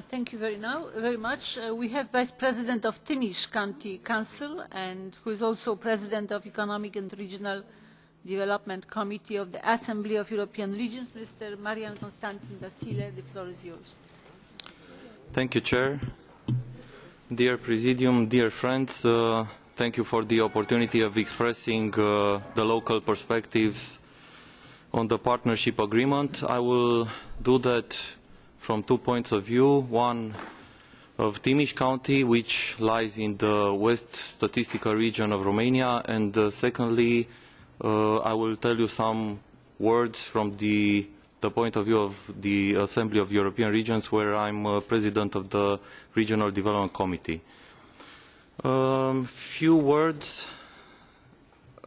Thank you very much. We have Vice President of Timiș County Council, and who is also President of Economic and Regional Development Committee of the Assembly of European Regions, Mr. Marian-Constantin VASILE. The floor is yours. Thank you, Chair. Dear Presidium, dear friends, thank you for the opportunity of expressing the local perspectives on the partnership agreement. I will do that from 2 points of view. One of Timiș County, which lies in the west statistical region of Romania, and secondly, I will tell you some words from the point of view of the Assembly of European Regions, where I'm President of the Regional Development Committee. Few words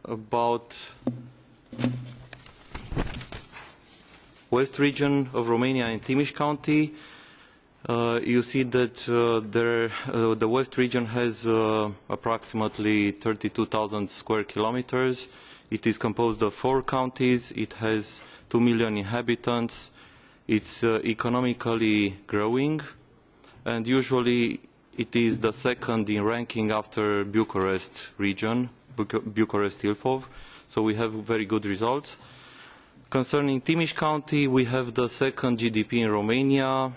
about west region of Romania and Timiș County. You see that the west region has approximately 32,000 square kilometers. It is composed of 4 counties. It has 2 million inhabitants. It's economically growing, and usually it is the second in ranking after Bucharest region, Bucharest-Ilfov, so we have very good results. Concerning Timiș County, we have the second GDP in Romania.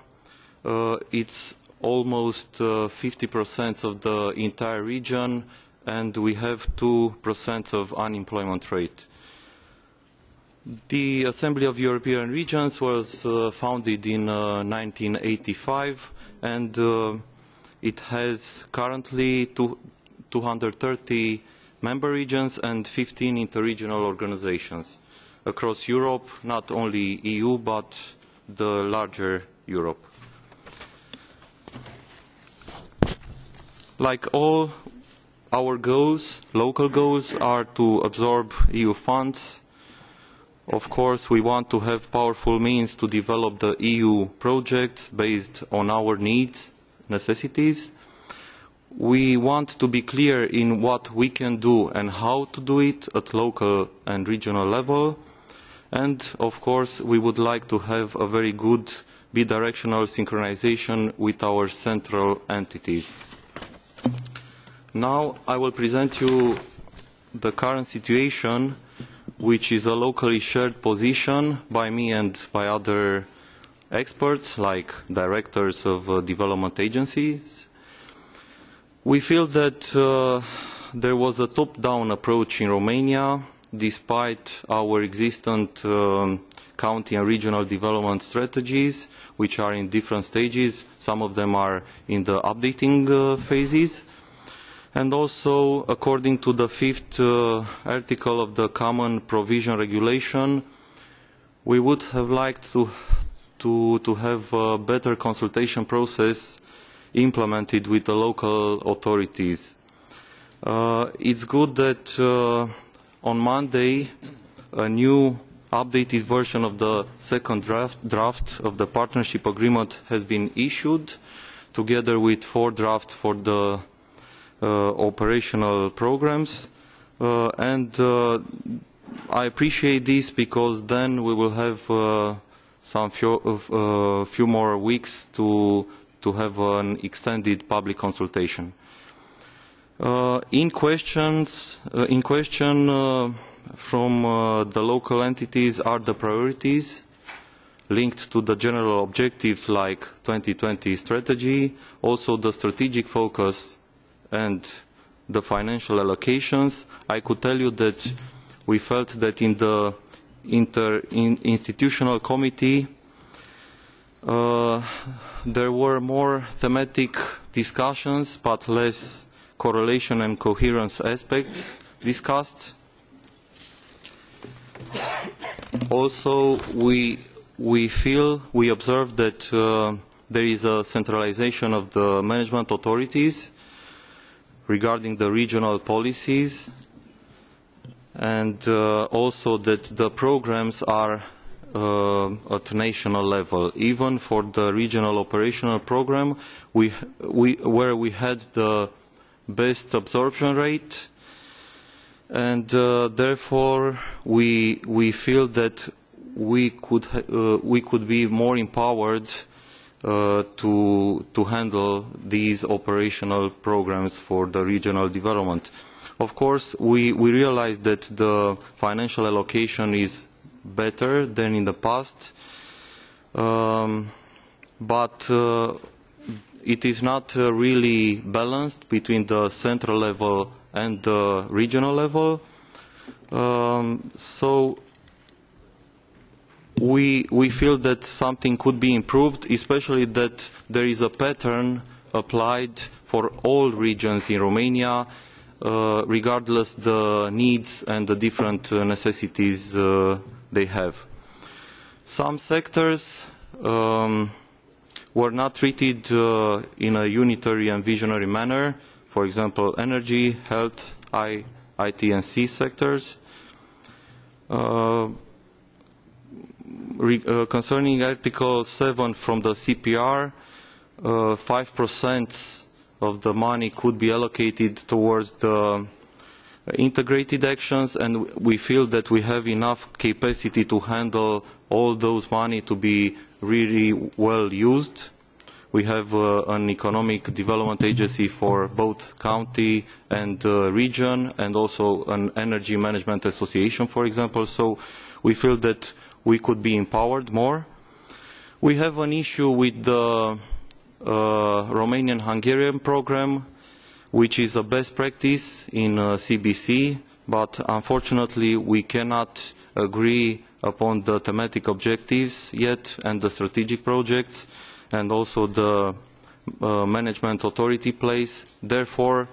It's almost 50% of the entire region, and we have 2% of unemployment rate. The Assembly of European Regions was founded in 1985, and it has currently 230 member regions and 15 interregional organizations across Europe, not only EU, but the larger Europe. Like all our goals, local goals are to absorb EU funds. Of course, we want to have powerful means to develop the EU projects based on our needs, necessities. We want to be clear in what we can do and how to do it at local and regional level. And, of course, we would like to have a very good bidirectional synchronization with our central entities. Now I will present you the current situation, which is a locally shared position by me and by other experts, like directors of development agencies. We feel that there was a top-down approach in Romania, despite our existent county and regional development strategies, which are in different stages. Some of them are in the updating phases. And also, according to the 5th article of the Common Provision Regulation, we would have liked to have a better consultation process implemented with the local authorities. It's good that on Monday a new updated version of the second draft of the partnership agreement has been issued, together with 4 drafts for the operational programs, and I appreciate this because then we will have few more weeks to have an extended public consultation. In question from the local entities are the priorities linked to the general objectives like 2020 strategy, also the strategic focus and the financial allocations. I could tell you that we felt that in the interinstitutional committee there were more thematic discussions but less correlation and coherence aspects discussed. Also, we observed that there is a centralization of the management authorities regarding the regional policies, and also that the programs are at national level. Even for the regional operational program, where we had the best absorption rate, and therefore we feel that we could be more empowered to handle these operational programs for the regional development. Of course, we realize that the financial allocation is better than in the past, but it is not really balanced between the central level and the regional level. So we feel that something could be improved, especially that there is a pattern applied for all regions in Romania, regardless the needs and the different necessities they have. Some sectors were not treated in a unitary and visionary manner, for example, energy, health, IT and C sectors. Concerning Article 7 from the CPR, 5% of the money could be allocated towards the integrated actions, and we feel that we have enough capacity to handle all those money to be really well used. We have an economic development agency for both county and region, and also an energy management association, for example, so we feel that we could be empowered more. We have an issue with the Romanian-Hungarian program, which is a best practice in CBC, but unfortunately we cannot agree upon the thematic objectives yet and the strategic projects and also the management authority place. Therefore,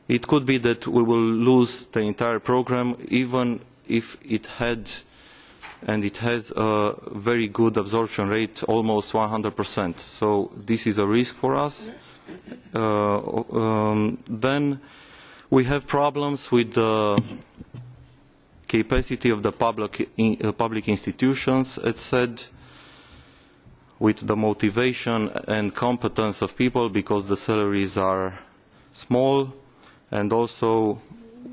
it could be that we will lose the entire program, even if it had and it has a very good absorption rate, almost 100%. So this is a risk for us. Then we have problems with the capacity of the public institutions, as said, with the motivation and competence of people, because the salaries are small, and also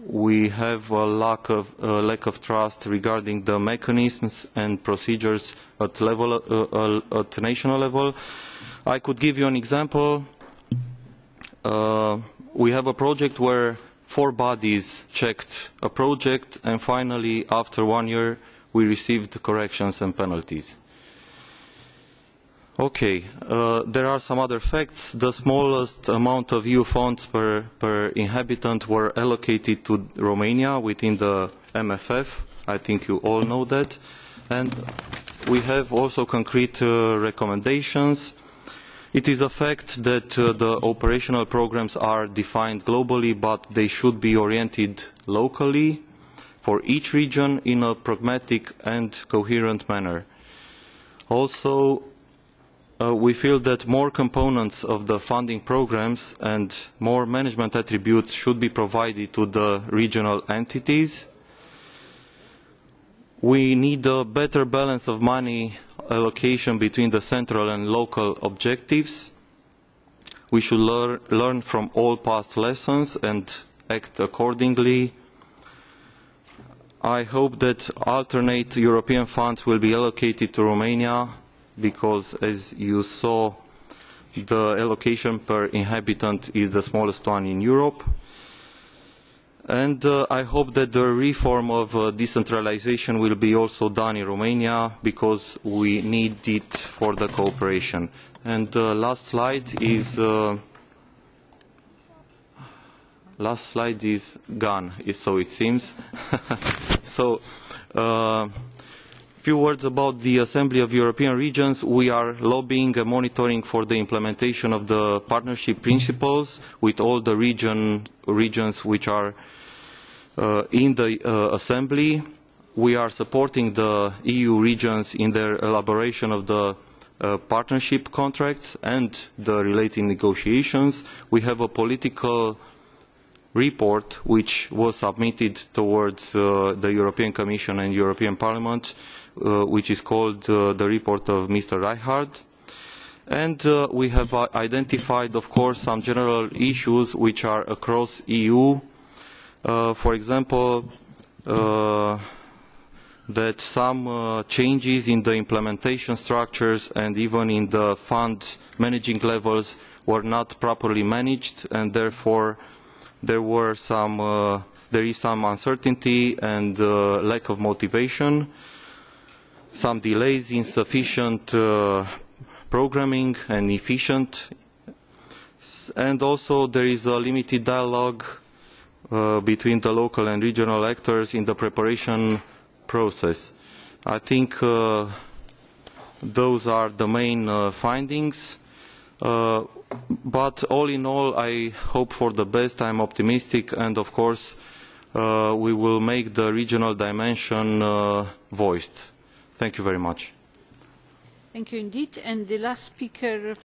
we have a lack of trust regarding the mechanisms and procedures at national level. I could give you an example. We have a project where 4 bodies checked a project, and finally, after 1 year, we received corrections and penalties. Okay, there are some other facts. The smallest amount of EU funds per inhabitant were allocated to Romania within the MFF. I think you all know that. And we have also concrete recommendations. It is a fact that the operational programs are defined globally, but they should be oriented locally for each region in a pragmatic and coherent manner. Also, we feel that more components of the funding programs and more management attributes should be provided to the regional entities. We need a better balance of money allocation between the central and local objectives. We should learn from all past lessons and act accordingly. I hope that alternate European funds will be allocated to Romania, because, as you saw, the allocation per inhabitant is the smallest one in Europe. And I hope that the reform of decentralization will be also done in Romania, because we need it for the cooperation. And the last slide is gone, so it seems. So. Few words about the Assembly of European Regions. We are lobbying and monitoring for the implementation of the partnership principles with all the regions which are in the Assembly. We are supporting the EU regions in their elaboration of the partnership contracts and the related negotiations. We have a political report which was submitted towards the European Commission and European Parliament, which is called the report of Mr. Reichardt. And we have identified, of course, some general issues which are across EU. For example, that some changes in the implementation structures and even in the fund managing levels were not properly managed, and therefore there is some uncertainty and lack of motivation, some delays, insufficient programming and efficient, and also there is a limited dialogue between the local and regional actors in the preparation process. I think those are the main findings, but all in all I hope for the best. I am optimistic, and of course we will make the regional dimension voiced. Thank you very much. Thank you indeed. And the last speaker